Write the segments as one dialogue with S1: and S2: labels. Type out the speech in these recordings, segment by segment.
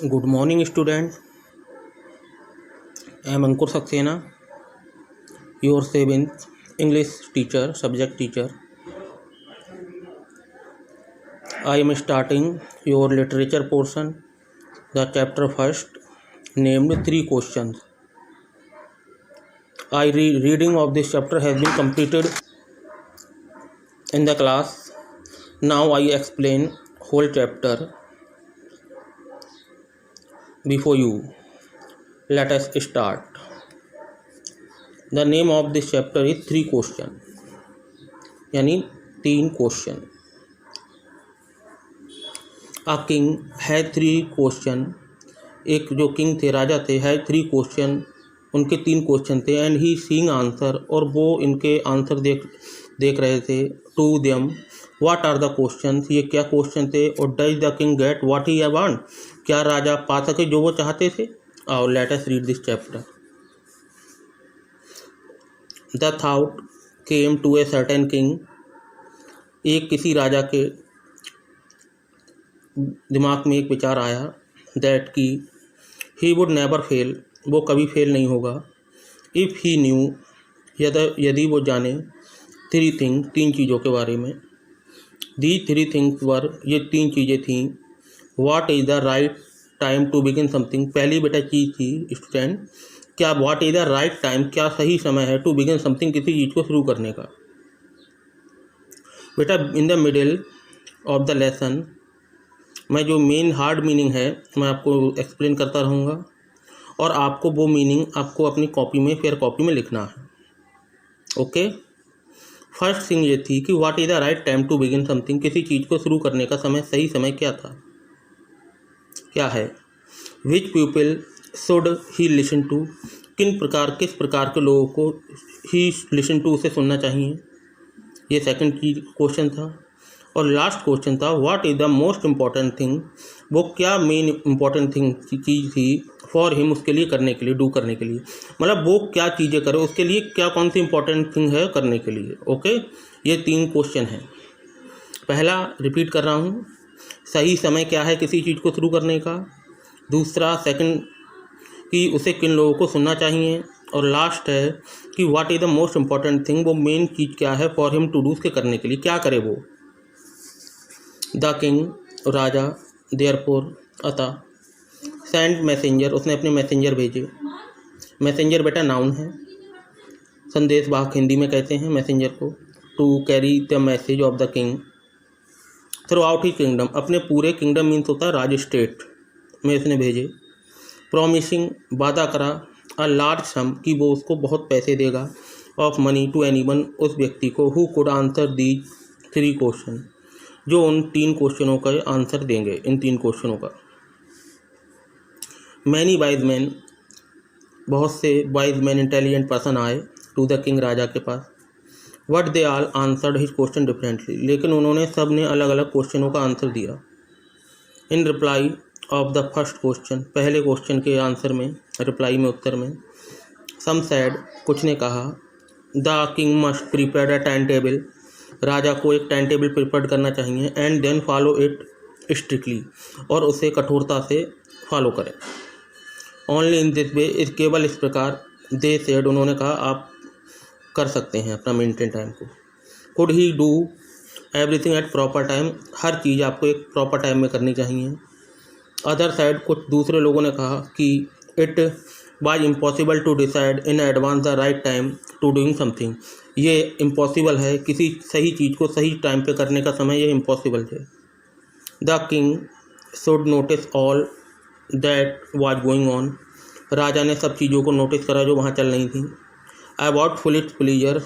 S1: Good morning, student. I am Ankur Saxena, your seventh English teacher, subject teacher. I am starting your literature portion, the chapter first, named three questions. Reading of this chapter has been completed in the class. Now I explain whole chapter before you. Let us start. The name of this chapter is three question, यानी तीन question. A king had three question. एक जो king थे, राजा थे, had three question, उनके तीन question थे. And he seeing answer, और वो इनके आंसर देख रहे थे. To them, what are the question, ये क्या क्वेश्चन थे. और does the king get what he want, क्या राजा पा सके जो वो चाहते थे. और let us read this chapter. The thought came to a certain king, एक किसी राजा के दिमाग में एक विचार आया. दैट की ही वुड नेवर फेल, वो कभी फेल नहीं होगा. इफ़ ही न्यू, यदि वो जाने. थ्री थिंग, तीन चीज़ों के बारे में. दी थ्री थिंग्स वर, ये तीन चीज़ें थीं. What is the right time to begin something, पहली बेटा चीज़ थी स्टूडेंट, क्या what is the right time, क्या सही समय है, टू बिगिन समथिंग, किसी चीज़ को शुरू करने का. बेटा in the middle of the lesson, मैं जो मेन हार्ड मीनिंग है मैं आपको एक्सप्लेन करता रहूँगा, और आपको वो मीनिंग आपको अपनी कॉपी में, फेयर कॉपी में लिखना है. ओके. फर्स्ट थिंग ये थी कि what is the right time to begin something, किसी चीज़ को शुरू करने का समय, सही समय क्या था, क्या है. Which people should he listen to, किस प्रकार के लोगों को ही लिसन टू, उसे सुनना चाहिए. ये सेकंड क्वेश्चन था. और लास्ट क्वेश्चन था what is the most important thing, वो क्या मेन इम्पॉर्टेंट थिंग चीज़ थी फॉर हिम, उसके लिए करने के लिए, डू करने के लिए, मतलब वो क्या चीज़ें करे, उसके लिए क्या कौन सी इंपॉर्टेंट थिंग है करने के लिए. ओके. ये तीन क्वेश्चन हैं. पहला रिपीट कर रहा हूँ, सही समय क्या है किसी चीज़ को शुरू करने का. दूसरा, सेकंड, कि उसे किन लोगों को सुनना चाहिए. और लास्ट है कि what is the most important thing, वो मेन चीज़ क्या है फॉर हिम टू डू, उसके करने के लिए क्या करे वो. द किंग, राजा, देयरफॉर, अतः, सेंड मैसेंजर, उसने अपने मैसेंजर भेजे. मैसेंजर बेटा नाउन है, संदेश वाहक हिंदी में कहते हैं मैसेंजर को. To carry the message of the king throughout he kingdom, अपने पूरे किंगडम मीन्स होता है राज, स्टेट में उसने भेजे. प्रॉमिसिंग, वादा करा. अ लार्ज सम, कि वो उसको बहुत पैसे देगा. ऑफ मनी टू एनीवन, उस व्यक्ति को. Who could answer the three question, जो उन तीन क्वेश्चनों का आंसर देंगे, इन तीन क्वेश्चनों का. मैनी वाइज मैन, बहुत से वाइज मैन, इंटेलिजेंट पर्सन आए टू द किंग, राजा के पास. But they all answered his question differently, लेकिन उन्होंने सब ने अलग अलग क्वेश्चनों का आंसर दिया. In reply of the first question, पहले क्वेश्चन के आंसर में, रिप्लाई में, उत्तर में. सम सैड, कुछ ने कहा. The king must prepare a time table, राजा को एक टाइम टेबल प्रिपेयर करना चाहिए. And then follow it strictly, और उसे कठोरता से फॉलो करें. ओनली इन दिस वे, इस केवल इस प्रकार. दे सेड, उन्होंने कहा, आप कर सकते हैं अपना मेंटेन टाइम को. Could he do everything at proper time, हर चीज़ आपको एक प्रॉपर टाइम में करनी चाहिए. अदर साइड, कुछ दूसरे लोगों ने कहा कि it was impossible to decide in advance the right time to doing something, ये इम्पॉसिबल है, किसी सही चीज़ को सही टाइम पे करने का समय ये इम्पॉसिबल है. The king should notice all that was going on, राजा ने सब चीज़ों को नोटिस करा जो वहाँ चल रही थी. Avoid foolish pleaser,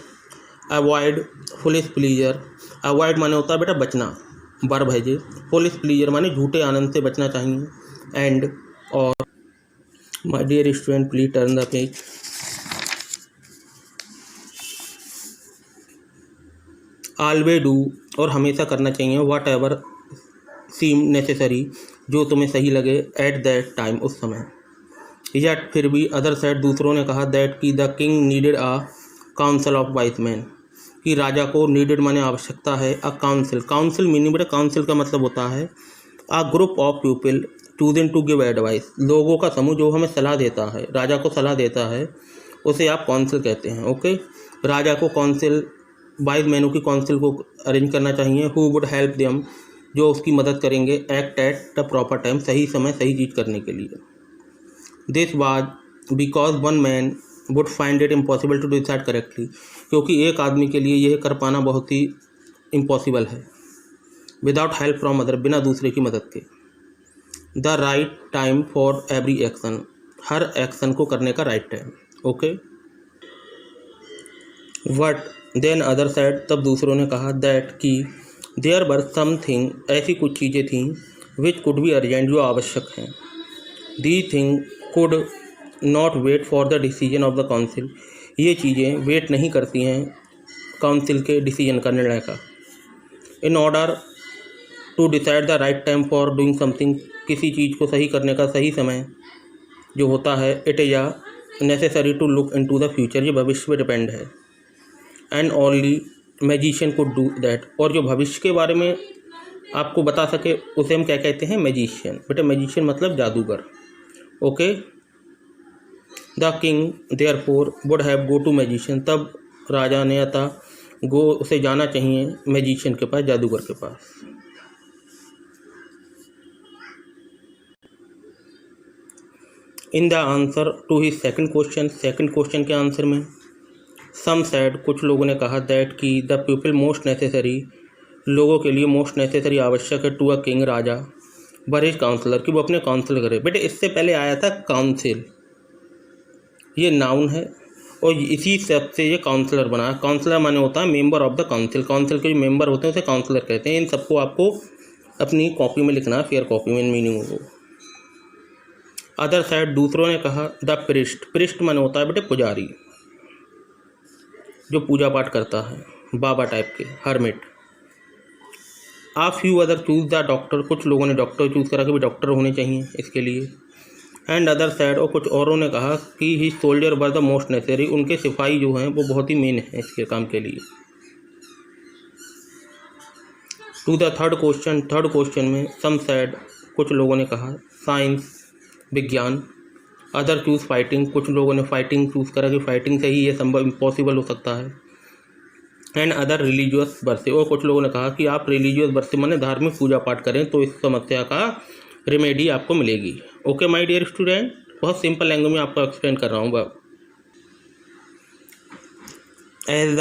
S1: avoid foolish pleaser, avoid माने होता है बेटा बचना, वर्ब है जी. फुलिश प्लीजर माने झूठे आनंद से बचना चाहिए. एंड, और my dear student please turn the page. Always do, और हमेशा करना चाहिए. व्हाट एवर सीम नेसेसरी, जो तुम्हें सही लगे. एट दैट टाइम, उस समय. यट, फिर भी. अदर साइड, दूसरों ने कहा. दैट की the king needed a council of wise man, कि राजा को नीडेड माने आवश्यकता है. अ काउंसिल, काउंसिल मीनिंग बेटा, काउंसिल का मतलब होता है a group of people, choosing to give advice, लोगों का समूह जो हमें सलाह देता है, राजा को सलाह देता है, उसे आप काउंसिल कहते हैं। ओके, राजा को काउंसिल, वाइज मैनों की काउंसिल को अरेंज करना चाहिए। हु वुड हेल्प देम, जो उसकी मदद करेंगे। Act at the proper time, सही समय सही चीज़ करने के लिए। This was because one man would find it impossible to decide correctly, क्योंकि एक आदमी के लिए यह कर पाना बहुत ही इम्पॉसिबल है। विदाउट हेल्प फ्रॉम अदर, बिना दूसरे की मदद के। The right time for every action, हर एक्शन को करने का right time. Okay, what then other side, तब दूसरों ने कहा, दैट कि देयर वर समथिंग, ऐसी कुछ चीज़ें थीं, विच कुड बी अर्जेंट, जो आवश्यक हैं। The thing could not wait for the decision of the council, ये चीज़ें वेट नहीं करती हैं काउंसिल के डिसीजन का, निर्णय का। In order to decide the right time for doing something, किसी चीज़ को सही करने का सही समय जो होता है, it is a necessary to look in to the future, ये भविष्य पे डिपेंड है। And only magician could do that, और जो भविष्य के बारे में आपको बता सके उसे हम क्या कहते हैं, मैजिशियन। बेटा मैजिशियन मतलब जादूगर। Okay, the king therefore would have go to magician, तब राजा ने अतः गो, उसे जाना चाहिए मैजिशियन के पास, जादूगर के पास। In the answer to his second question, second question के आंसर में, सम सैड, कुछ लोगों ने कहा, दैट कि द पीपल मोस्ट नेसेसरी, लोगों के लिए मोस्ट नेसेसरी आवश्यक है, टू अ किंग, राजा, वर हिज काउंसलर, कि वो अपने काउंसिल करे। बेटे इससे पहले आया था काउंसिल, ये नाउन है, और इसी शब्द से ये काउंसलर बना। काउंसलर माने होता है member of the council, council के जो मेंबर होते हैं उसे काउंसलर कहते हैं। इन सबको आपको अपनी कॉपी में लिखना है, फेयर कॉपी में मीनिंग हो। अदर साइड, दूसरों ने कहा, द प्रिस्ट, प्रिस्ट माने होता है बेटे पुजारी, जो पूजा पाठ करता है, बाबा टाइप के, hermit. Uh few other choose the doctor, कुछ लोगों ने डॉक्टर चूज़ करा कि भी डॉक्टर होने चाहिए इसके लिए। एंड अदर साइड, और कुछ औरों ने कहा कि ही soldier were the most necessary, उनके सिपाही जो हैं वो बहुत ही मेन है इसके काम के लिए। To the third question, third question में, सम साइड, कुछ लोगों ने कहा साइंस, विज्ञान। अदर चूज़ फाइटिंग, कुछ लोगों ने फाइटिंग चूज़ करा कि फाइटिंग से ही ये संभव इम्पॉसिबल हो सकता है। एंड अदर रिलीजियस बर्से, और कुछ लोगों ने कहा कि आप रिलीजियस बर्से माने धार्मिक पूजा पाठ करें तो इस समस्या का रेमेडी आपको मिलेगी। ओके माय डियर स्टूडेंट, बहुत सिंपल लैंग्वेज में आपको एक्सप्लेन कर रहा हूँ। As the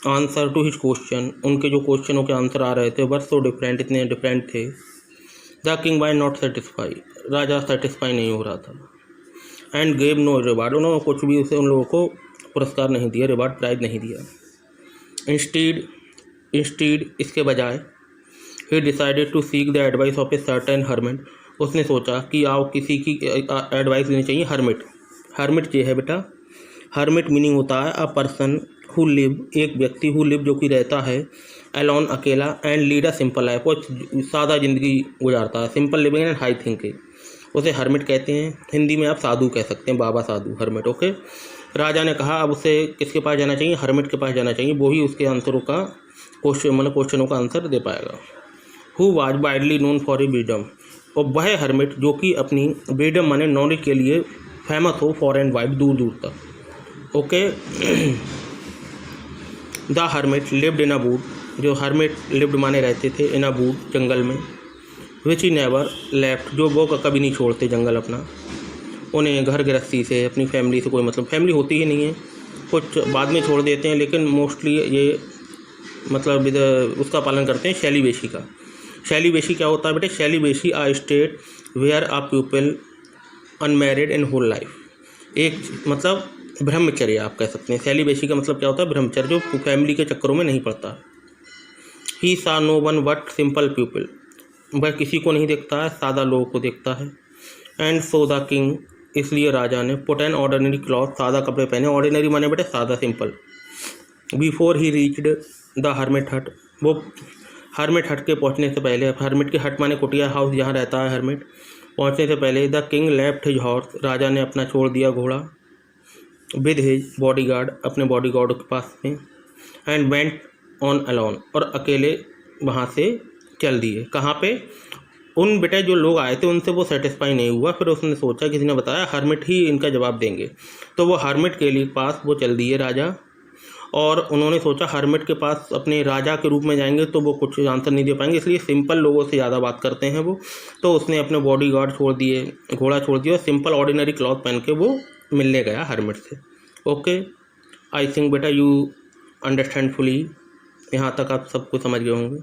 S1: answer to his question, उनके जो क्वेश्चनों के आंसर आ रहे थे वर सो डिफरेंट, इतने डिफरेंट थे। The king was not satisfy, राजा सेटिस्फाई नहीं हो रहा था। एंड गेव नो रिवार्ड, उन्होंने कुछ भी उसे, उन लोगों को पुरस्कार नहीं दिया, रिवार्ड प्राइज नहीं दिया। इंस्टीड, इसके बजाय, he decided to seek the advice of a certain hermit, उसने सोचा कि आओ किसी की एडवाइस लेनी चाहिए। हर्मिट, हर्मिट ये है बेटा, हर्मिट मीनिंग होता है अ पर्सन हु लिव, एक व्यक्ति, हु लिव जो कि रहता है, अलोन अकेला, and lead a simple life, वो सादा जिंदगी गुजारता है। Simple living and high thinking, उसे हर्मिट कहते हैं। हिंदी में आप साधु कह सकते हैं, बाबा साधु, हर्मिट। ओके, राजा ने कहा अब उसे किसके पास जाना चाहिए, हर्मिट के पास जाना चाहिए, वो ही उसके आंसरों का क्वेश्चनों का आंसर दे पाएगा। Who was widely known for a wisdom, और वह हर्मिट जो कि अपनी विजडम माने नॉलेज के लिए फेमस हो, फॉर एंड वाइड, दूर दूर तक। Okay, the hermit lived in a would, जो हर्मिट लिव्ड माने रहते थे, इन अ वुड, जंगल में। विच ही नेवर लेफ्ट, जो वो कभी नहीं छोड़ते जंगल अपना। उन्हें घर गृहस्थी से, अपनी फैमिली से कोई मतलब, फैमिली होती ही नहीं है, कुछ बाद में छोड़ देते हैं, लेकिन मोस्टली ये मतलब उसका पालन करते हैं, शैलीवेशी का। शैलीवेशी क्या होता है बेटे, celibacy a state where a people unmarried in whole life, एक मतलब ब्रह्मचर्य आप कह सकते हैं। शैलीवेशी का मतलब क्या होता है, ब्रह्मचर्य, जो फैमिली के चक्करों में नहीं पड़ता। He saw no one but simple people, वह किसी को नहीं देखता है, सादा लोगों को देखता है। एंड सो द किंग, इसलिए राजा ने पुट एन ऑर्डिनरी क्लॉथ, सादा कपड़े पहने। ऑर्डिनरी माने बेटे सादा, simple. Before he reached the hermit हट, वो हर्मिट हट के पहुंचने से पहले, हर्मिट की हट माने कुटिया हाउस जहाँ रहता है हर्मिट, पहुंचने से पहले the king left his horse, राजा ने अपना छोड़ दिया घोड़ा, विद हिज बॉडीगार्ड, अपने बॉडीगार्ड के पास में, एंड वेंट ऑन अलोन, और अकेले वहाँ से चल दिए। कहाँ पे, उन बेटा जो लोग आए थे उनसे वो सेटिस्फाई नहीं हुआ, फिर उसने सोचा, किसी ने बताया हर्मिट ही इनका जवाब देंगे, तो वो हर्मिट के लिए पास वो चल दिए राजा। और उन्होंने सोचा हर्मिट के पास अपने राजा के रूप में जाएंगे तो वो कुछ आंसर नहीं दे पाएंगे, इसलिए सिंपल लोगों से ज़्यादा बात करते हैं वो। तो उसने अपने बॉडी गार्ड छोड़ दिए, घोड़ा छोड़ दिया और सिंपल ऑर्डिनरी क्लॉथ पहन के वो मिलने गया हर्मिट से। ओके, आई थिंक बेटा यू अंडरस्टैंड फुली, यहाँ तक आप सब कुछ समझ गए होंगे।